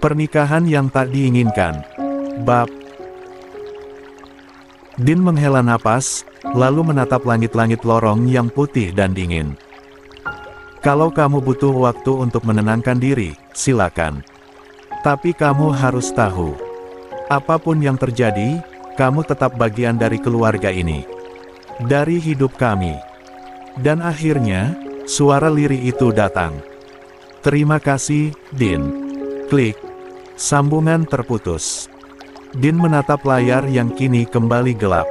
Pernikahan yang tak diinginkan. Bab. Din menghela napas, lalu menatap langit-langit lorong yang putih dan dingin. Kalau kamu butuh waktu untuk menenangkan diri, silakan. Tapi kamu harus tahu, apapun yang terjadi, kamu tetap bagian dari keluarga ini. Dari hidup kami. Dan akhirnya, suara lirih itu datang. Terima kasih, Din. Klik. Sambungan terputus. Din menatap layar yang kini kembali gelap.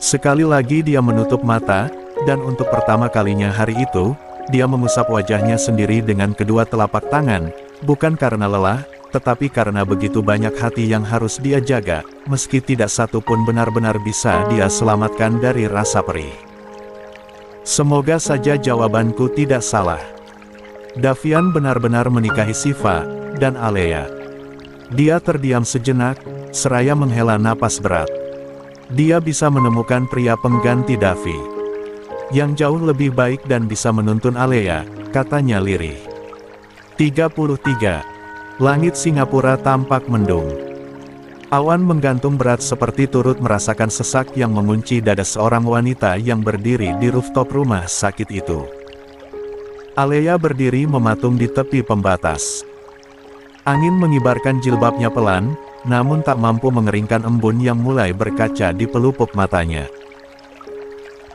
Sekali lagi dia menutup mata, dan untuk pertama kalinya hari itu, dia mengusap wajahnya sendiri dengan kedua telapak tangan, bukan karena lelah, tetapi karena begitu banyak hati yang harus dia jaga, meski tidak satu pun benar-benar bisa dia selamatkan dari rasa perih. Semoga saja jawabanku tidak salah. Davian benar-benar menikahi Shiva dan Alea. Dia terdiam sejenak, seraya menghela napas berat. Dia bisa menemukan pria pengganti Davi, yang jauh lebih baik dan bisa menuntun Alea, katanya lirih. 33. Langit Singapura tampak mendung. Awan menggantung berat seperti turut merasakan sesak yang mengunci dada seorang wanita yang berdiri di rooftop rumah sakit itu. Alea berdiri mematung di tepi pembatas. Angin mengibarkan jilbabnya pelan, namun tak mampu mengeringkan embun yang mulai berkaca di pelupuk matanya.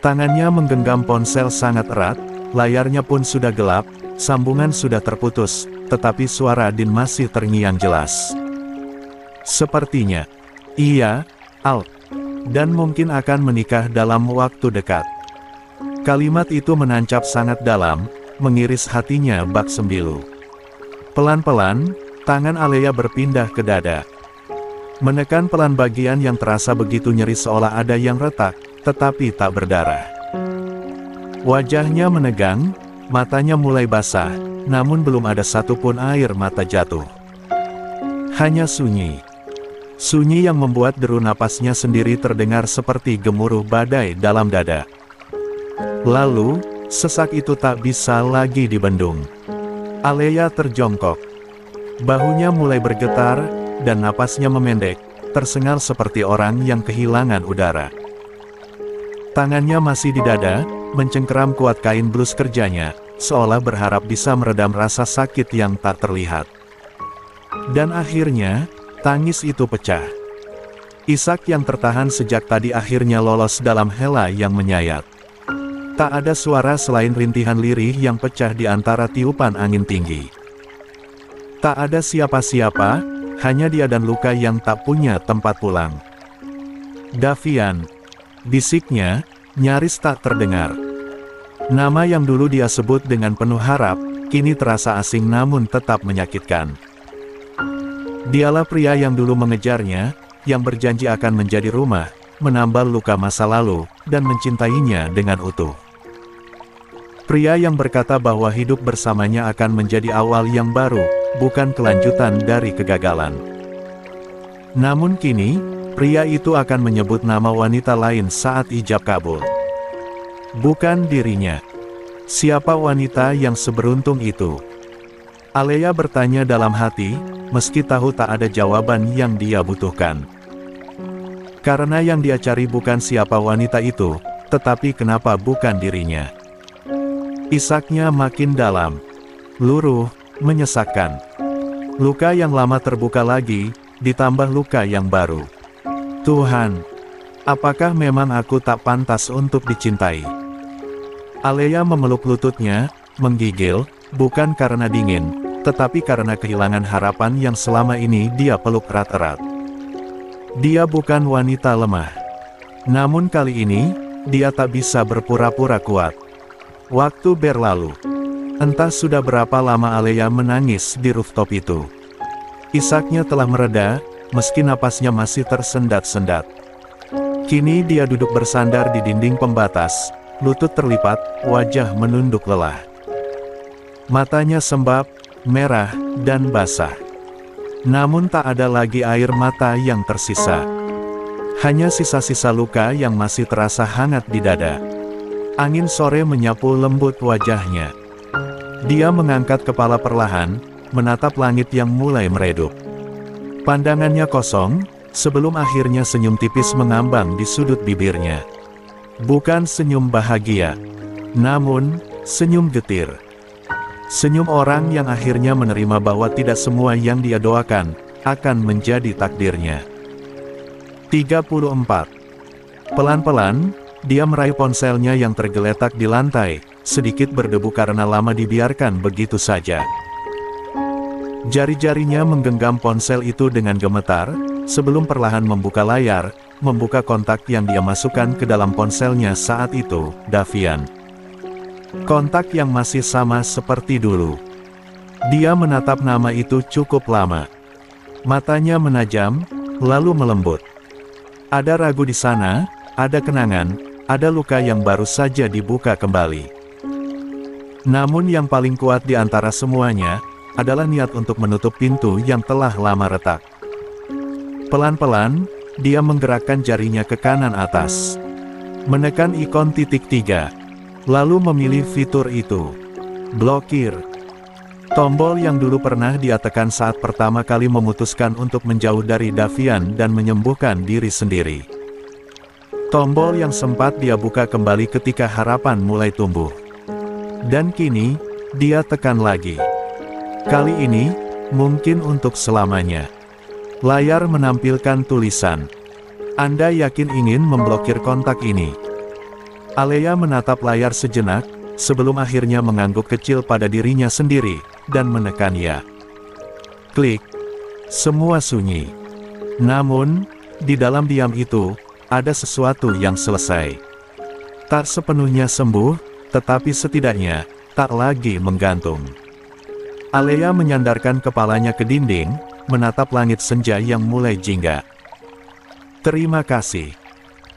Tangannya menggenggam ponsel sangat erat, layarnya pun sudah gelap, sambungan sudah terputus, tetapi suara Din masih terngiang jelas. Sepertinya, ia, Al, dan mungkin akan menikah dalam waktu dekat. Kalimat itu menancap sangat dalam, mengiris hatinya bak sembilu. Pelan-pelan, tangan Alea berpindah ke dada. Menekan pelan bagian yang terasa begitu nyeri seolah ada yang retak, tetapi tak berdarah. Wajahnya menegang, matanya mulai basah, namun belum ada satupun air mata jatuh. Hanya sunyi. Sunyi yang membuat deru napasnya sendiri terdengar seperti gemuruh badai dalam dada. Lalu, sesak itu tak bisa lagi dibendung. Alea terjongkok. Bahunya mulai bergetar, dan napasnya memendek, tersengal seperti orang yang kehilangan udara. Tangannya masih di dada, mencengkeram kuat kain blus kerjanya, seolah berharap bisa meredam rasa sakit yang tak terlihat. Dan akhirnya, tangis itu pecah. Isak yang tertahan sejak tadi akhirnya lolos dalam hela yang menyayat. Tak ada suara selain rintihan lirih yang pecah di antara tiupan angin tinggi. Tak ada siapa-siapa, hanya dia dan luka yang tak punya tempat pulang. Davian, bisiknya, nyaris tak terdengar. Nama yang dulu dia sebut dengan penuh harap, kini terasa asing namun tetap menyakitkan. Dialah pria yang dulu mengejarnya, yang berjanji akan menjadi rumah, menambal luka masa lalu, dan mencintainya dengan utuh. Pria yang berkata bahwa hidup bersamanya akan menjadi awal yang baru, bukan kelanjutan dari kegagalan. Namun kini, pria itu akan menyebut nama wanita lain saat ijab kabul. Bukan dirinya. Siapa wanita yang seberuntung itu? Alea bertanya dalam hati, meski tahu tak ada jawaban yang dia butuhkan. Karena yang dia cari bukan siapa wanita itu, tetapi kenapa bukan dirinya. Isaknya makin dalam, luruh, menyesakkan. Luka yang lama terbuka lagi, ditambah luka yang baru. Tuhan, apakah memang aku tak pantas untuk dicintai? Alea memeluk lututnya, menggigil, bukan karena dingin, tetapi karena kehilangan harapan yang selama ini dia peluk erat-erat. Dia bukan wanita lemah. Namun kali ini, dia tak bisa berpura-pura kuat. Waktu berlalu. Entah sudah berapa lama Alea menangis di rooftop itu. Isaknya telah mereda, meski napasnya masih tersendat-sendat. Kini dia duduk bersandar di dinding pembatas, lutut terlipat, wajah menunduk lelah. Matanya sembab, merah, dan basah. Namun tak ada lagi air mata yang tersisa. Hanya sisa-sisa luka yang masih terasa hangat di dada. Angin sore menyapu lembut wajahnya. Dia mengangkat kepala perlahan, menatap langit yang mulai meredup. Pandangannya kosong, sebelum akhirnya senyum tipis mengambang di sudut bibirnya. Bukan senyum bahagia, namun senyum getir. Senyum orang yang akhirnya menerima bahwa tidak semua yang dia doakan akan menjadi takdirnya. 34. Pelan-pelan, dia meraih ponselnya yang tergeletak di lantai, sedikit berdebu karena lama dibiarkan begitu saja. Jari-jarinya menggenggam ponsel itu dengan gemetar, sebelum perlahan membuka layar, membuka kontak yang dia masukkan ke dalam ponselnya saat itu, Davian. Kontak yang masih sama seperti dulu. Dia menatap nama itu cukup lama. Matanya menajam, lalu melembut. Ada ragu di sana, ada kenangan, ada luka yang baru saja dibuka kembali. Namun yang paling kuat di antara semuanya, adalah niat untuk menutup pintu yang telah lama retak. Pelan-pelan, dia menggerakkan jarinya ke kanan atas. Menekan ikon titik 3. Lalu memilih fitur itu. Blokir. Tombol yang dulu pernah dia tekan saat pertama kali memutuskan untuk menjauh dari Davian dan menyembuhkan diri sendiri. Tombol yang sempat dia buka kembali ketika harapan mulai tumbuh. Dan kini, dia tekan lagi. Kali ini, mungkin untuk selamanya. Layar menampilkan tulisan. Anda yakin ingin memblokir kontak ini? Alea menatap layar sejenak, sebelum akhirnya mengangguk kecil pada dirinya sendiri, dan menekan ya. Klik. Semua sunyi. Namun, di dalam diam itu, ada sesuatu yang selesai. Tak sepenuhnya sembuh, tetapi setidaknya, tak lagi menggantung. Alea menyandarkan kepalanya ke dinding, menatap langit senja yang mulai jingga. Terima kasih.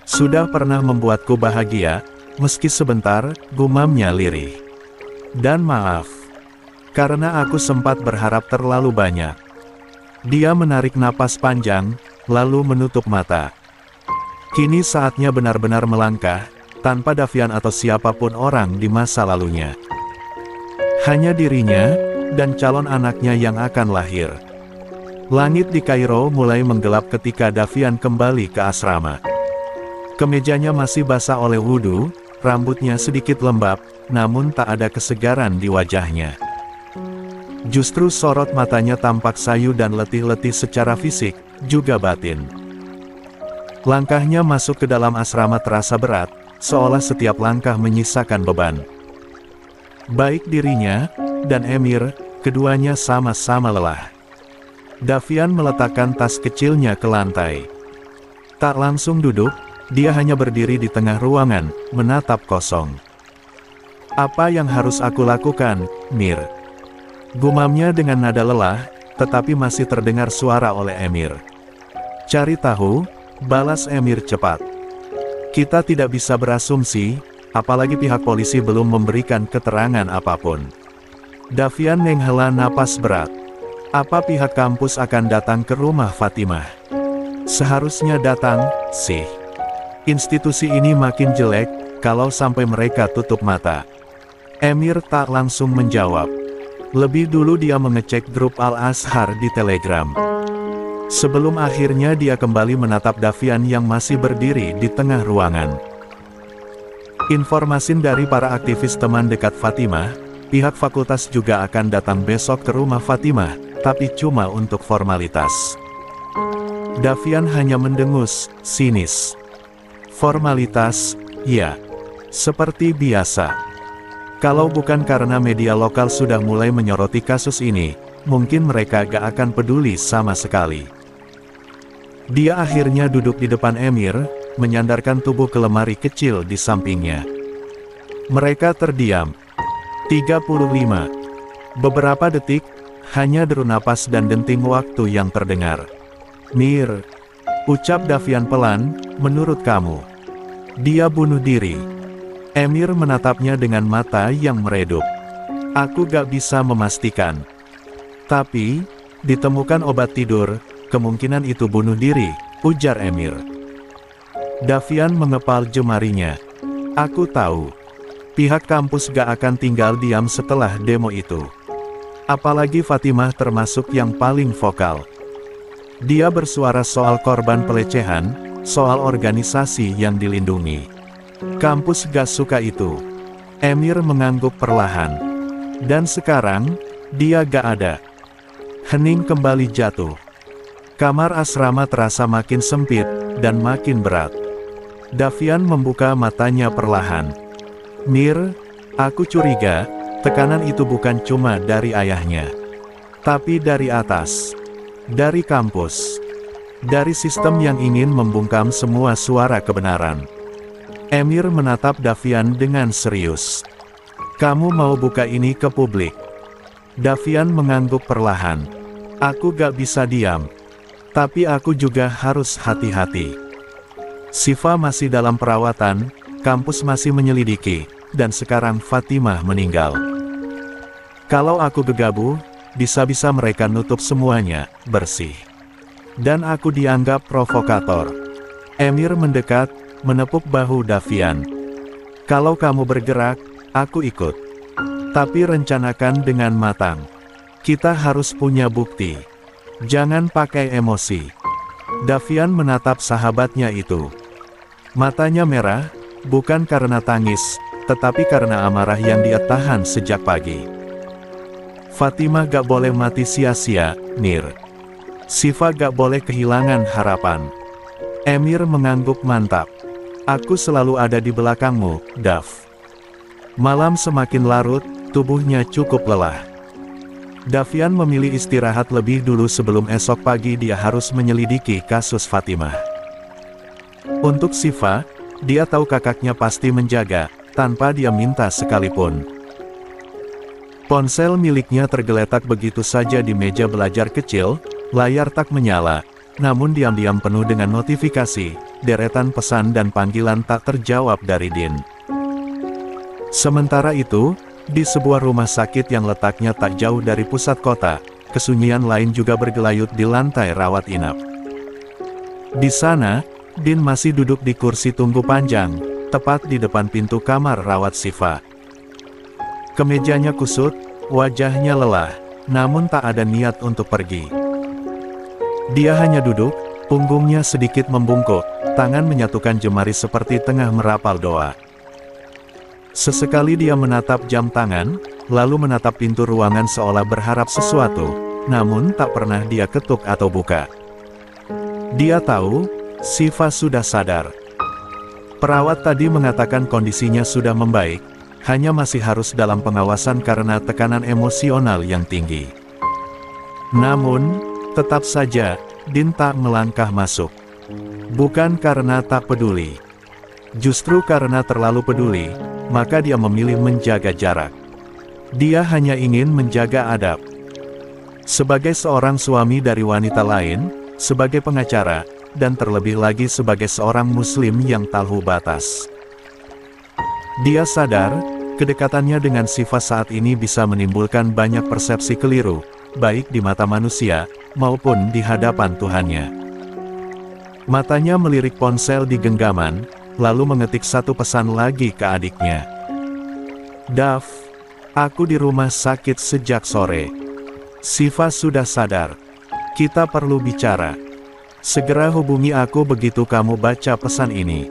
Sudah pernah membuatku bahagia, meski sebentar, gumamnya lirih. Dan maaf. Karena aku sempat berharap terlalu banyak. Dia menarik napas panjang, lalu menutup mata. Kini saatnya benar-benar melangkah, tanpa Davian atau siapapun orang di masa lalunya. Hanya dirinya, dan calon anaknya yang akan lahir. Langit di Kairo mulai menggelap ketika Davian kembali ke asrama. Kemejanya masih basah oleh wudhu, rambutnya sedikit lembab, namun tak ada kesegaran di wajahnya. Justru sorot matanya tampak sayu dan letih-letih secara fisik, juga batin. Langkahnya masuk ke dalam asrama terasa berat, seolah setiap langkah menyisakan beban. Baik dirinya, dan Emir, keduanya sama-sama lelah. Davian meletakkan tas kecilnya ke lantai. Tak langsung duduk, dia hanya berdiri di tengah ruangan, menatap kosong. Apa yang harus aku lakukan, Mir? Gumamnya dengan nada lelah, tetapi masih terdengar suara oleh Emir. Cari tahu, balas Emir cepat. Kita tidak bisa berasumsi, apalagi pihak polisi belum memberikan keterangan apapun. Davian menghela napas berat. Apa pihak kampus akan datang ke rumah Fatimah? Seharusnya datang, sih. Institusi ini makin jelek, kalau sampai mereka tutup mata. Emir tak langsung menjawab. Lebih dulu dia mengecek grup Al-Azhar di Telegram. Sebelum akhirnya dia kembali menatap Davian yang masih berdiri di tengah ruangan. Informasi dari para aktivis teman dekat Fatimah, pihak fakultas juga akan datang besok ke rumah Fatimah, tapi cuma untuk formalitas. Davian hanya mendengus, sinis. Formalitas, ya. Seperti biasa. Kalau bukan karena media lokal sudah mulai menyoroti kasus ini, mungkin mereka gak akan peduli sama sekali. Dia akhirnya duduk di depan Emir, menyandarkan tubuh ke lemari kecil di sampingnya. Mereka terdiam. 35. Beberapa detik, hanya deru napas dan denting waktu yang terdengar. Mir, ucap Davian pelan, menurut kamu, dia bunuh diri. Emir menatapnya dengan mata yang meredup. Aku gak bisa memastikan. Tapi, ditemukan obat tidur, kemungkinan itu bunuh diri, ujar Emir. Davian mengepal jemarinya. Aku tahu. Pihak kampus gak akan tinggal diam setelah demo itu. Apalagi Fatimah termasuk yang paling vokal. Dia bersuara soal korban pelecehan, soal organisasi yang dilindungi. Kampus gak suka itu. Emir mengangguk perlahan. Dan sekarang, dia gak ada. Hening kembali jatuh. Kamar asrama terasa makin sempit, dan makin berat. Davian membuka matanya perlahan. Mir, aku curiga, tekanan itu bukan cuma dari ayahnya. Tapi dari atas. Dari kampus. Dari sistem yang ingin membungkam semua suara kebenaran. Emir menatap Davian dengan serius. Kamu mau buka ini ke publik? Davian mengangguk perlahan. Aku gak bisa diam. Tapi aku juga harus hati-hati. Siva masih dalam perawatan, kampus masih menyelidiki, dan sekarang Fatimah meninggal. Kalau aku gegabah, bisa-bisa mereka nutup semuanya, bersih. Dan aku dianggap provokator. Emir mendekat, menepuk bahu Davian. Kalau kamu bergerak, aku ikut. Tapi rencanakan dengan matang. Kita harus punya bukti. Jangan pakai emosi. Davian menatap sahabatnya itu. Matanya merah, bukan karena tangis, tetapi karena amarah yang dia tahan sejak pagi. Fatimah gak boleh mati sia-sia, Mir. Siva gak boleh kehilangan harapan. Emir mengangguk mantap. Aku selalu ada di belakangmu, Dav. Malam semakin larut, tubuhnya cukup lelah. Davian memilih istirahat lebih dulu sebelum esok pagi dia harus menyelidiki kasus Fatimah. Untuk Siva, dia tahu kakaknya pasti menjaga, tanpa dia minta sekalipun. Ponsel miliknya tergeletak begitu saja di meja belajar kecil, layar tak menyala, namun diam-diam penuh dengan notifikasi, deretan pesan dan panggilan tak terjawab dari Din. Sementara itu, di sebuah rumah sakit yang letaknya tak jauh dari pusat kota, kesunyian lain juga bergelayut di lantai rawat inap. Di sana, Din masih duduk di kursi tunggu panjang, tepat di depan pintu kamar rawat Siva. Kemejanya kusut, wajahnya lelah, namun tak ada niat untuk pergi. Dia hanya duduk, punggungnya sedikit membungkuk, tangan menyatukan jemari seperti tengah merapal doa. Sesekali dia menatap jam tangan, lalu menatap pintu ruangan seolah berharap sesuatu, namun tak pernah dia ketuk atau buka. Dia tahu, Siva sudah sadar. Perawat tadi mengatakan kondisinya sudah membaik, hanya masih harus dalam pengawasan karena tekanan emosional yang tinggi. Namun, tetap saja, Din tak melangkah masuk. Bukan karena tak peduli. Justru karena terlalu peduli, maka dia memilih menjaga jarak. Dia hanya ingin menjaga adab. Sebagai seorang suami dari wanita lain, sebagai pengacara, dan terlebih lagi sebagai seorang muslim yang tahu batas. Dia sadar, kedekatannya dengan Siva saat ini bisa menimbulkan banyak persepsi keliru, baik di mata manusia, maupun di hadapan Tuhannya. Matanya melirik ponsel di genggaman, lalu mengetik satu pesan lagi ke adiknya. Dav, aku di rumah sakit sejak sore. Siva sudah sadar. Kita perlu bicara. Segera hubungi aku begitu kamu baca pesan ini.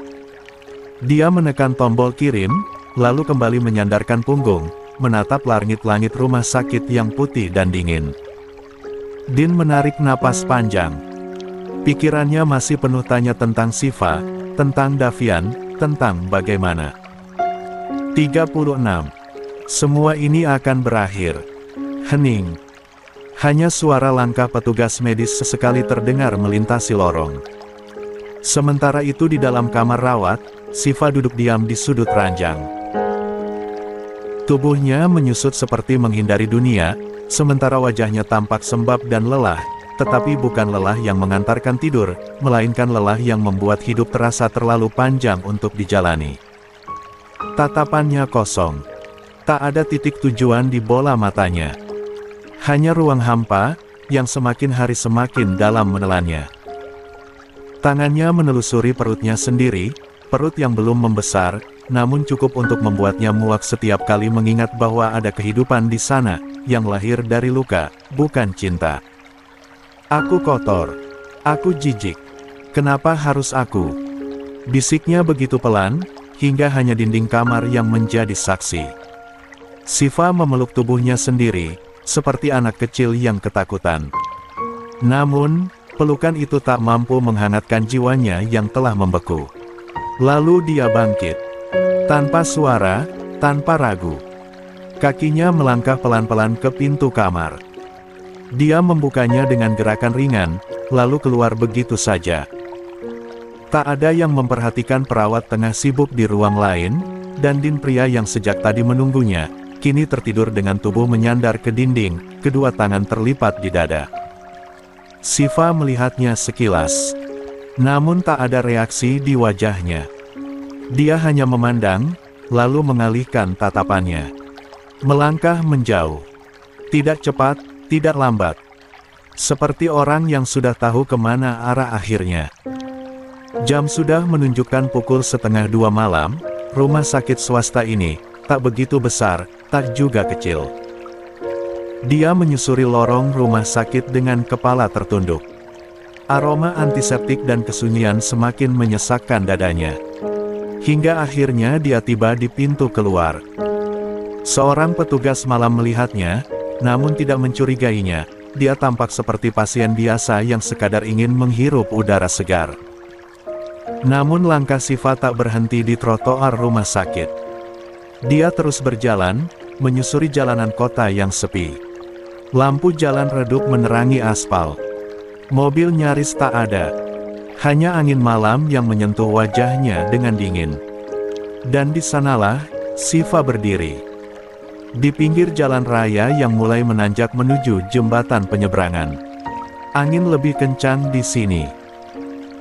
Dia menekan tombol kirim, lalu kembali menyandarkan punggung, menatap langit-langit rumah sakit yang putih dan dingin. Din menarik napas panjang. Pikirannya masih penuh tanya tentang Siva, tentang Davian, tentang bagaimana. 36. Semua ini akan berakhir. Hening. Hanya suara langkah petugas medis sesekali terdengar melintasi lorong. Sementara itu di dalam kamar rawat, Siva duduk diam di sudut ranjang. Tubuhnya menyusut seperti menghindari dunia, sementara wajahnya tampak sembab dan lelah, tetapi bukan lelah yang mengantarkan tidur, melainkan lelah yang membuat hidup terasa terlalu panjang untuk dijalani. Tatapannya kosong. Tak ada titik tujuan di bola matanya. Hanya ruang hampa, yang semakin hari semakin dalam menelannya. Tangannya menelusuri perutnya sendiri, perut yang belum membesar, namun cukup untuk membuatnya muak setiap kali mengingat bahwa ada kehidupan di sana, yang lahir dari luka, bukan cinta. Aku kotor. Aku jijik. Kenapa harus aku? Bisiknya begitu pelan, hingga hanya dinding kamar yang menjadi saksi. Siva memeluk tubuhnya sendiri, seperti anak kecil yang ketakutan. Namun, pelukan itu tak mampu menghangatkan jiwanya yang telah membeku. Lalu dia bangkit. Tanpa suara, tanpa ragu. Kakinya melangkah pelan-pelan ke pintu kamar. Dia membukanya dengan gerakan ringan, lalu keluar begitu saja. Tak ada yang memperhatikan perawat tengah sibuk di ruang lain, dan Din pria yang sejak tadi menunggunya, kini tertidur dengan tubuh menyandar ke dinding, kedua tangan terlipat di dada. Siva melihatnya sekilas. Namun tak ada reaksi di wajahnya. Dia hanya memandang, lalu mengalihkan tatapannya. Melangkah menjauh. Tidak cepat, tidak lambat. Seperti orang yang sudah tahu kemana arah akhirnya. Jam sudah menunjukkan pukul 1:30 malam, rumah sakit swasta ini, tak begitu besar, tak juga kecil. Dia menyusuri lorong rumah sakit dengan kepala tertunduk. Aroma antiseptik dan kesunyian semakin menyesakkan dadanya. Hingga akhirnya dia tiba di pintu keluar. Seorang petugas malam melihatnya, namun tidak mencurigainya. Dia tampak seperti pasien biasa yang sekadar ingin menghirup udara segar. Namun langkah Siva tak berhenti di trotoar rumah sakit. Dia terus berjalan, menyusuri jalanan kota yang sepi. Lampu jalan redup menerangi aspal. Mobil nyaris tak ada. Hanya angin malam yang menyentuh wajahnya dengan dingin. Dan di sanalah, Siva berdiri. Di pinggir jalan raya yang mulai menanjak menuju jembatan penyeberangan. Angin lebih kencang di sini.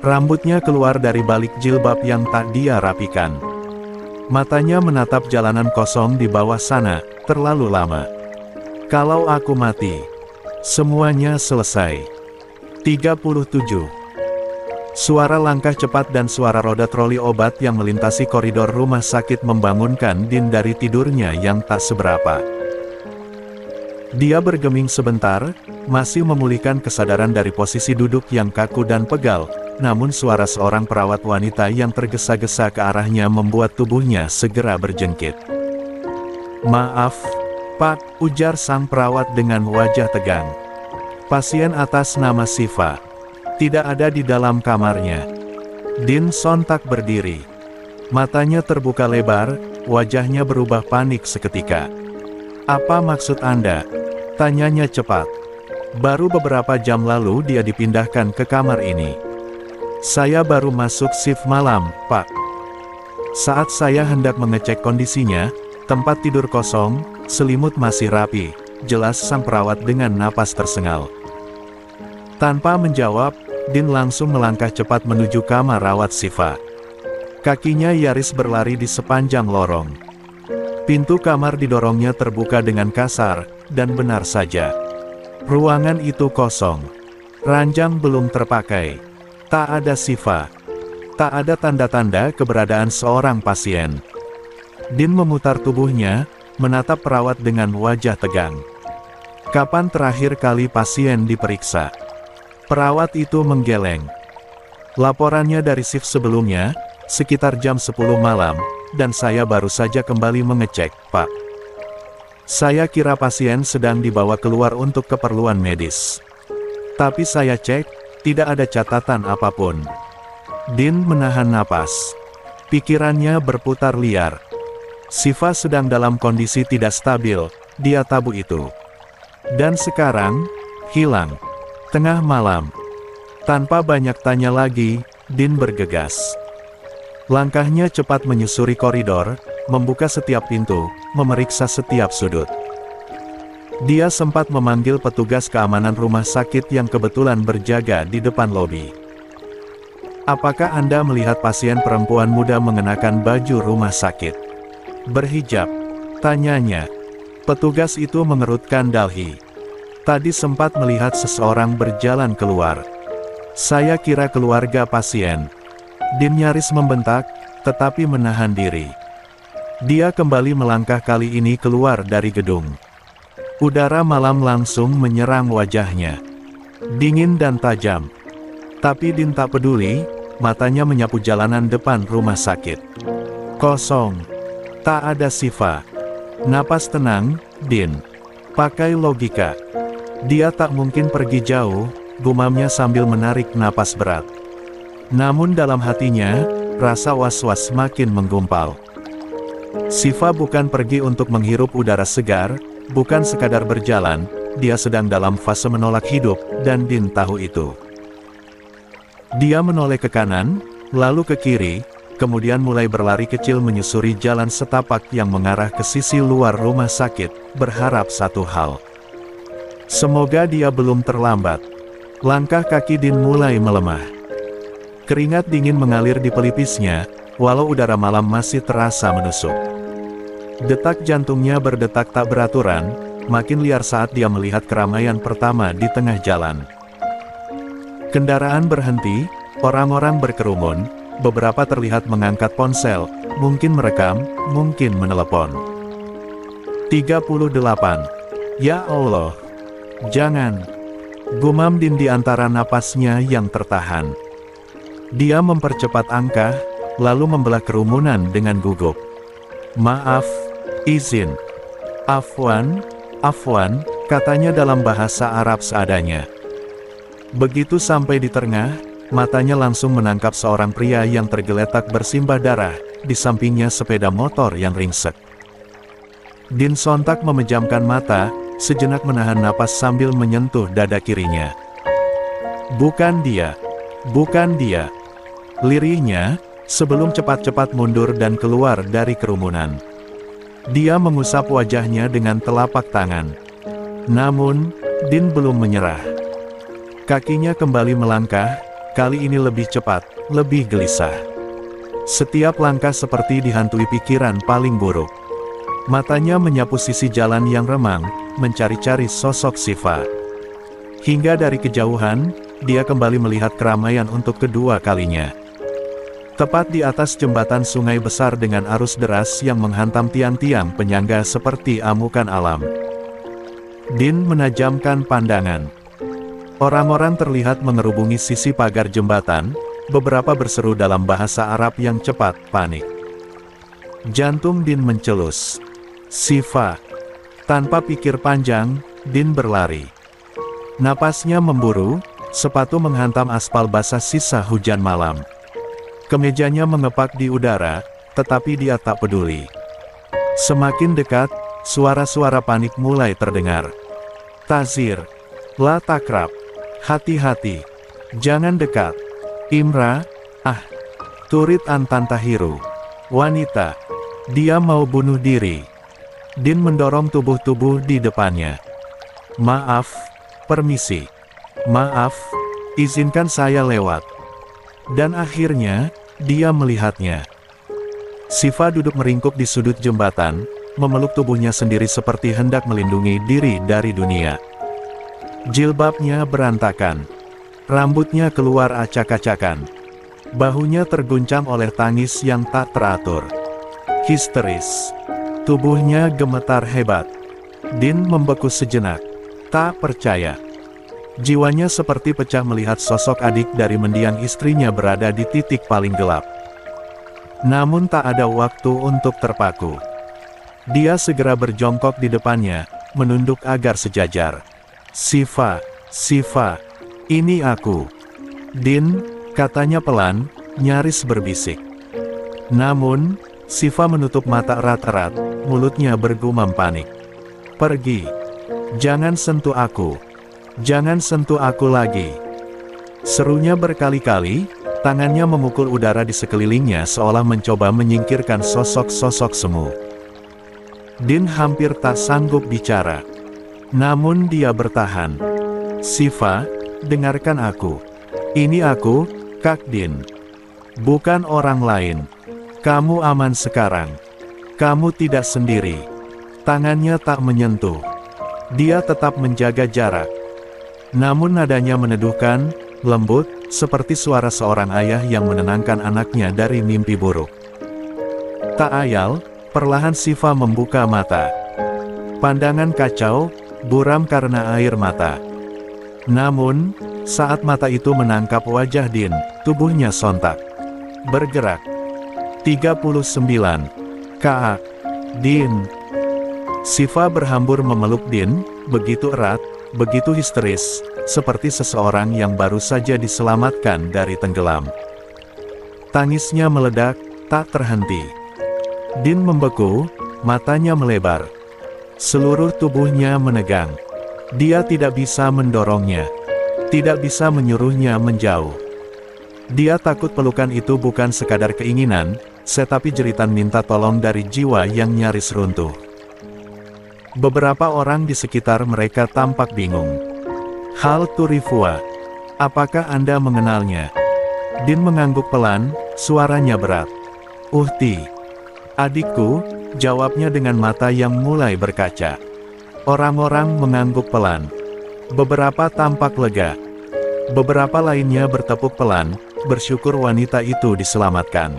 Rambutnya keluar dari balik jilbab yang tak dia rapikan. Matanya menatap jalanan kosong di bawah sana, terlalu lama. Kalau aku mati, semuanya selesai. 37. Suara langkah cepat dan suara roda troli obat yang melintasi koridor rumah sakit membangunkan Din dari tidurnya yang tak seberapa. Dia bergeming sebentar, masih memulihkan kesadaran dari posisi duduk yang kaku dan pegal. Namun suara seorang perawat wanita yang tergesa-gesa ke arahnya membuat tubuhnya segera berjengkit. "Maaf, Pak," ujar sang perawat dengan wajah tegang. "Pasien atas nama Siva tidak ada di dalam kamarnya." Din sontak berdiri. Matanya terbuka lebar, wajahnya berubah panik seketika. "Apa maksud Anda?" tanyanya cepat. "Baru beberapa jam lalu dia dipindahkan ke kamar ini." "Saya baru masuk shift malam, Pak. Saat saya hendak mengecek kondisinya, tempat tidur kosong, selimut masih rapi," jelas sang perawat dengan napas tersengal. Tanpa menjawab, Din langsung melangkah cepat menuju kamar rawat Siva. Kakinya nyaris berlari di sepanjang lorong. Pintu kamar didorongnya terbuka dengan kasar, dan benar saja. Ruangan itu kosong. Ranjang belum terpakai. Tak ada Siva. Tak ada tanda-tanda keberadaan seorang pasien. Din memutar tubuhnya, menatap perawat dengan wajah tegang. "Kapan terakhir kali pasien diperiksa?" Perawat itu menggeleng. "Laporannya dari shift sebelumnya, sekitar jam 10 malam, dan saya baru saja kembali mengecek, Pak. Saya kira pasien sedang dibawa keluar untuk keperluan medis. Tapi saya cek, tidak ada catatan apapun." Din menahan napas. Pikirannya berputar liar. Siva sedang dalam kondisi tidak stabil, dia tahu itu. Dan sekarang, hilang. Tengah malam. Tanpa banyak tanya lagi, Din bergegas. Langkahnya cepat menyusuri koridor, membuka setiap pintu, memeriksa setiap sudut. Dia sempat memanggil petugas keamanan rumah sakit yang kebetulan berjaga di depan lobi. "Apakah Anda melihat pasien perempuan muda mengenakan baju rumah sakit? Berhijab?" tanyanya. Petugas itu mengerutkan dahi. "Tadi sempat melihat seseorang berjalan keluar. Saya kira keluarga pasien." Din nyaris membentak, tetapi menahan diri. Dia kembali melangkah kali ini keluar dari gedung. Udara malam langsung menyerang wajahnya. Dingin dan tajam. Tapi Din tak peduli, matanya menyapu jalanan depan rumah sakit. Kosong. Tak ada Siva. Napas tenang, Din. Pakai logika. Dia tak mungkin pergi jauh, gumamnya sambil menarik napas berat. Namun dalam hatinya, rasa was-was makin menggumpal. Siva bukan pergi untuk menghirup udara segar, bukan sekadar berjalan, dia sedang dalam fase menolak hidup, dan Din tahu itu. Dia menoleh ke kanan, lalu ke kiri, kemudian mulai berlari kecil menyusuri jalan setapak yang mengarah ke sisi luar rumah sakit, berharap satu hal. Semoga dia belum terlambat. Langkah kaki Din mulai melemah. Keringat dingin mengalir di pelipisnya, walau udara malam masih terasa menusuk. Detak jantungnya berdetak tak beraturan, makin liar saat dia melihat keramaian pertama di tengah jalan. Kendaraan berhenti, orang-orang berkerumun, beberapa terlihat mengangkat ponsel, mungkin merekam, mungkin menelepon. 38. Ya Allah. Jangan. Gumam Din di antara napasnya yang tertahan. Dia mempercepat angka, lalu membelah kerumunan dengan gugup. Maaf, izin. Afwan, Afwan, katanya dalam bahasa Arab seadanya. Begitu sampai di tengah, matanya langsung menangkap seorang pria yang tergeletak bersimbah darah, di sampingnya sepeda motor yang ringsek. Din sontak memejamkan mata, sejenak menahan napas sambil menyentuh dada kirinya. Bukan dia. Bukan dia. Lirihnya, sebelum cepat-cepat mundur dan keluar dari kerumunan. Dia mengusap wajahnya dengan telapak tangan. Namun, Din belum menyerah. Kakinya kembali melangkah, kali ini lebih cepat, lebih gelisah. Setiap langkah seperti dihantui pikiran paling buruk. Matanya menyapu sisi jalan yang remang, mencari-cari sosok Siva. Hingga dari kejauhan, dia kembali melihat keramaian untuk kedua kalinya. Tepat di atas jembatan sungai besar dengan arus deras yang menghantam tiang-tiang penyangga seperti amukan alam. Din menajamkan pandangan. Orang-orang terlihat mengerubungi sisi pagar jembatan, beberapa berseru dalam bahasa Arab yang cepat, panik. Jantung Din mencelus. Siva. Tanpa pikir panjang, Din berlari. Napasnya memburu, sepatu menghantam aspal basah sisa hujan malam. Kemejanya mengepak di udara, tetapi dia tak peduli. Semakin dekat, suara-suara panik mulai terdengar. Tazir. La takrab. Hati-hati. Jangan dekat. Imra. Ah. Turit Antantahiru. Wanita. Dia mau bunuh diri. Din mendorong tubuh-tubuh di depannya. Maaf. Permisi. Maaf, izinkan saya lewat. Dan akhirnya, dia melihatnya. Siva duduk meringkuk di sudut jembatan, memeluk tubuhnya sendiri seperti hendak melindungi diri dari dunia. Jilbabnya berantakan. Rambutnya keluar acak-acakan. Bahunya terguncang oleh tangis yang tak teratur. Histeris. Tubuhnya gemetar hebat. Din membeku sejenak. Tak percaya. Jiwanya seperti pecah melihat sosok adik dari mendiang istrinya berada di titik paling gelap. Namun tak ada waktu untuk terpaku. Dia segera berjongkok di depannya, menunduk agar sejajar. Siva, Siva, ini aku. Din, katanya pelan, nyaris berbisik. Namun, Siva menutup mata erat-erat, mulutnya bergumam panik. Pergi. Jangan sentuh aku. Jangan sentuh aku lagi. Serunya berkali-kali, tangannya memukul udara di sekelilingnya seolah mencoba menyingkirkan sosok-sosok semu. Din hampir tak sanggup bicara. Namun dia bertahan. Siva, dengarkan aku. Ini aku, Kak Din. Bukan orang lain. Kamu aman sekarang. Kamu tidak sendiri. Tangannya tak menyentuh. Dia tetap menjaga jarak. Namun nadanya meneduhkan, lembut, seperti suara seorang ayah yang menenangkan anaknya dari mimpi buruk. Tak ayal, perlahan Siva membuka mata. Pandangan kacau, buram karena air mata. Namun, saat mata itu menangkap wajah Din, tubuhnya sontak bergerak. 39. Kak, Din. Siva berhambur memeluk Din, begitu erat, begitu histeris, seperti seseorang yang baru saja diselamatkan dari tenggelam. Tangisnya meledak, tak terhenti. Din membeku, matanya melebar. Seluruh tubuhnya menegang. Dia tidak bisa mendorongnya. Tidak bisa menyuruhnya menjauh. Dia takut pelukan itu bukan sekadar keinginan, tetapi jeritan minta tolong dari jiwa yang nyaris runtuh. Beberapa orang di sekitar mereka tampak bingung. Hal Turifua, apakah Anda mengenalnya? Din mengangguk pelan, suaranya berat. Uhti. Adikku, jawabnya dengan mata yang mulai berkaca. Orang-orang mengangguk pelan. Beberapa tampak lega. Beberapa lainnya bertepuk pelan, bersyukur wanita itu diselamatkan.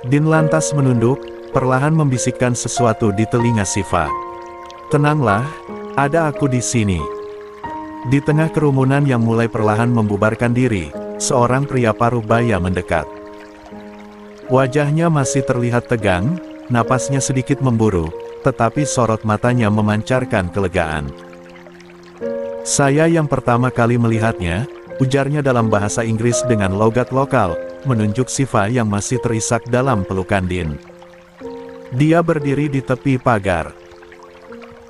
Din lantas menunduk, perlahan membisikkan sesuatu di telinga Siva. Tenanglah, ada aku di sini. Di tengah kerumunan yang mulai perlahan membubarkan diri, seorang pria paruh baya mendekat. Wajahnya masih terlihat tegang, napasnya sedikit memburu, tetapi sorot matanya memancarkan kelegaan. Saya yang pertama kali melihatnya, ujarnya dalam bahasa Inggris dengan logat lokal, menunjuk Siva yang masih terisak dalam pelukan Din. Dia berdiri di tepi pagar.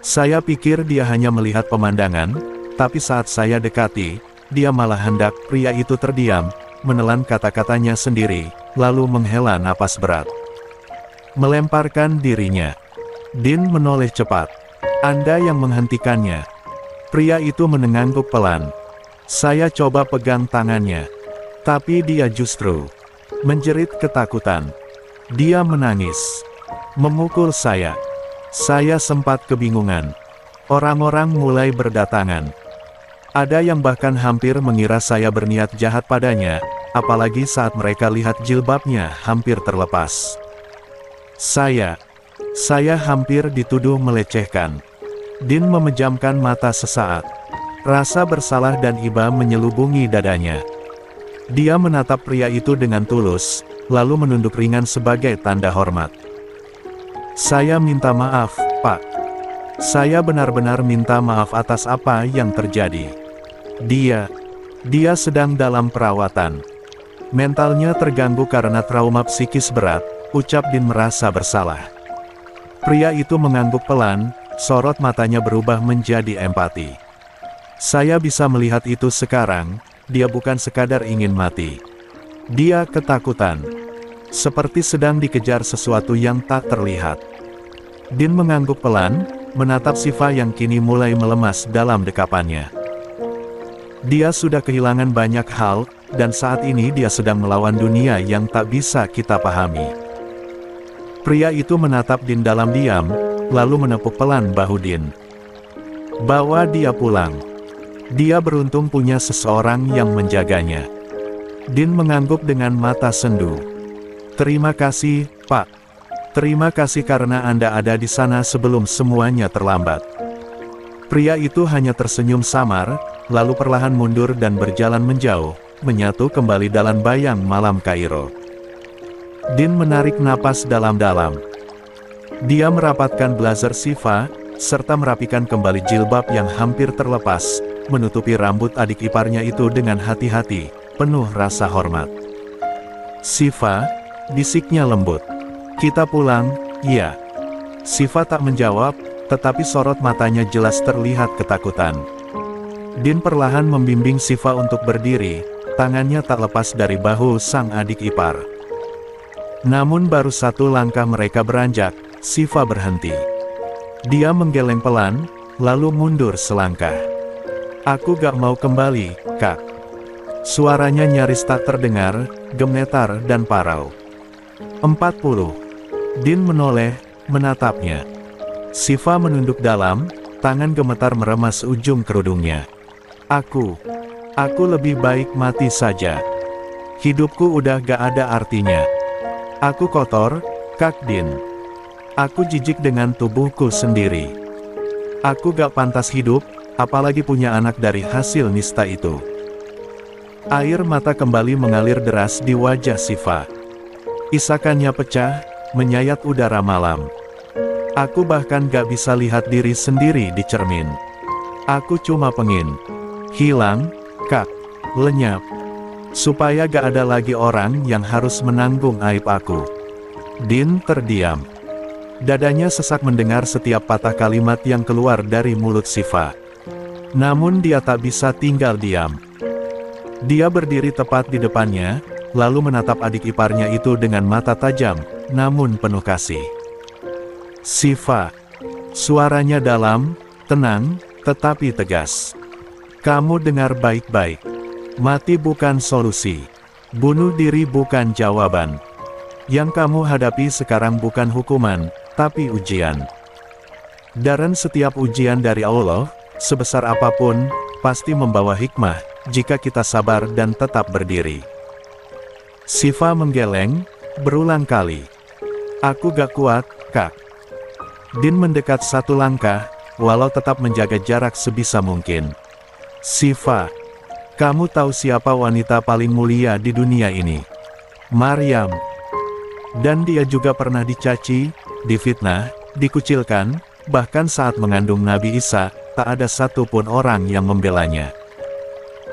Saya pikir dia hanya melihat pemandangan, tapi saat saya dekati, dia malah hendak. Pria itu terdiam, menelan kata-katanya sendiri, lalu menghela napas berat. Melemparkan dirinya. Din menoleh cepat. Anda yang menghentikannya. Pria itu mengangguk pelan. Saya coba pegang tangannya. Tapi dia justru menjerit ketakutan. Dia menangis. Memukul saya. Saya sempat kebingungan. Orang-orang mulai berdatangan. Ada yang bahkan hampir mengira saya berniat jahat padanya, apalagi saat mereka lihat jilbabnya hampir terlepas. Saya hampir dituduh melecehkan. Din memejamkan mata sesaat. Rasa bersalah dan iba menyelubungi dadanya. Dia menatap pria itu dengan tulus, lalu menunduk ringan sebagai tanda hormat. Saya minta maaf, Pak. Saya benar-benar minta maaf atas apa yang terjadi. Dia sedang dalam perawatan. Mentalnya terganggu karena trauma psikis berat, ucap Din merasa bersalah. Pria itu mengangguk pelan, sorot matanya berubah menjadi empati. Saya bisa melihat itu sekarang, dia bukan sekadar ingin mati. Dia ketakutan. Seperti sedang dikejar sesuatu yang tak terlihat. Din mengangguk pelan, menatap Siva yang kini mulai melemas dalam dekapannya. Dia sudah kehilangan banyak hal, dan saat ini dia sedang melawan dunia yang tak bisa kita pahami. Pria itu menatap Din dalam diam, lalu menepuk pelan bahu Din. Bawa dia pulang. Dia beruntung punya seseorang yang menjaganya. Din mengangguk dengan mata sendu. Terima kasih, Pak. Terima kasih karena Anda ada di sana sebelum semuanya terlambat. Pria itu hanya tersenyum samar, lalu perlahan mundur dan berjalan menjauh, menyatu kembali dalam bayang malam Kairo. Din menarik napas dalam-dalam. Dia merapatkan blazer Siva, serta merapikan kembali jilbab yang hampir terlepas, menutupi rambut adik iparnya itu dengan hati-hati, penuh rasa hormat. Siva, bisiknya lembut. Kita pulang, ya. Siva tak menjawab, tetapi sorot matanya jelas terlihat ketakutan. Din perlahan membimbing Siva untuk berdiri, tangannya tak lepas dari bahu sang adik ipar. Namun baru satu langkah mereka beranjak, Siva berhenti. Dia menggeleng pelan, lalu mundur selangkah. Aku gak mau kembali, Kak. Suaranya nyaris tak terdengar, gemetar dan parau. 40. Din menoleh, menatapnya. Siva menunduk dalam, tangan gemetar meremas ujung kerudungnya. Aku lebih baik mati saja. Hidupku udah gak ada artinya. Aku kotor, Kak Din. Aku jijik dengan tubuhku sendiri. Aku gak pantas hidup, apalagi punya anak dari hasil nista itu. Air mata kembali mengalir deras di wajah Siva. Isakannya pecah, menyayat udara malam. Aku bahkan gak bisa lihat diri sendiri di cermin. Aku cuma pengen hilang, Kak, lenyap. Supaya gak ada lagi orang yang harus menanggung aib aku. Din terdiam. Dadanya sesak mendengar setiap patah kalimat yang keluar dari mulut Siva. Namun dia tak bisa tinggal diam. Dia berdiri tepat di depannya, lalu menatap adik iparnya itu dengan mata tajam, namun penuh kasih. Siva. Suaranya dalam, tenang, tetapi tegas. Kamu dengar baik-baik. Mati bukan solusi. Bunuh diri bukan jawaban. Yang kamu hadapi sekarang bukan hukuman, tapi ujian. Dan setiap ujian dari Allah, sebesar apapun, pasti membawa hikmah, jika kita sabar dan tetap berdiri. Siva menggeleng, berulang kali. Aku gak kuat, Kak. Din mendekat satu langkah, walau tetap menjaga jarak sebisa mungkin. Siva. Kamu tahu siapa wanita paling mulia di dunia ini? Maryam. Dan dia juga pernah dicaci, difitnah, dikucilkan, bahkan saat mengandung Nabi Isa, tak ada satupun orang yang membelanya.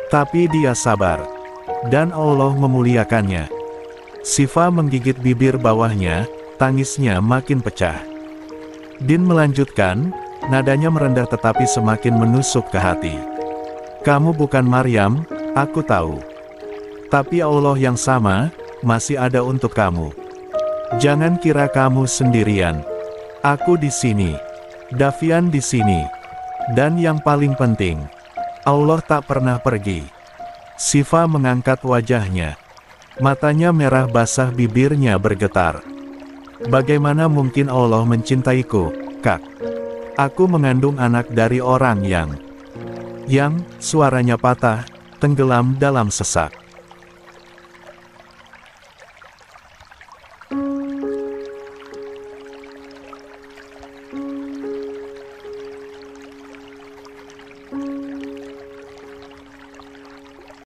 Tapi dia sabar. Dan Allah memuliakannya. Siva menggigit bibir bawahnya, tangisnya makin pecah. Din melanjutkan, nadanya merendah tetapi semakin menusuk ke hati. Kamu bukan Maryam, aku tahu. Tapi Allah yang sama, masih ada untuk kamu. Jangan kira kamu sendirian. Aku di sini. Davian di sini. Dan yang paling penting, Allah tak pernah pergi. Siva mengangkat wajahnya. Matanya merah basah, bibirnya bergetar. Bagaimana mungkin Allah mencintaiku, Kak? Aku mengandung anak dari orang yang suaranya patah, tenggelam dalam sesak.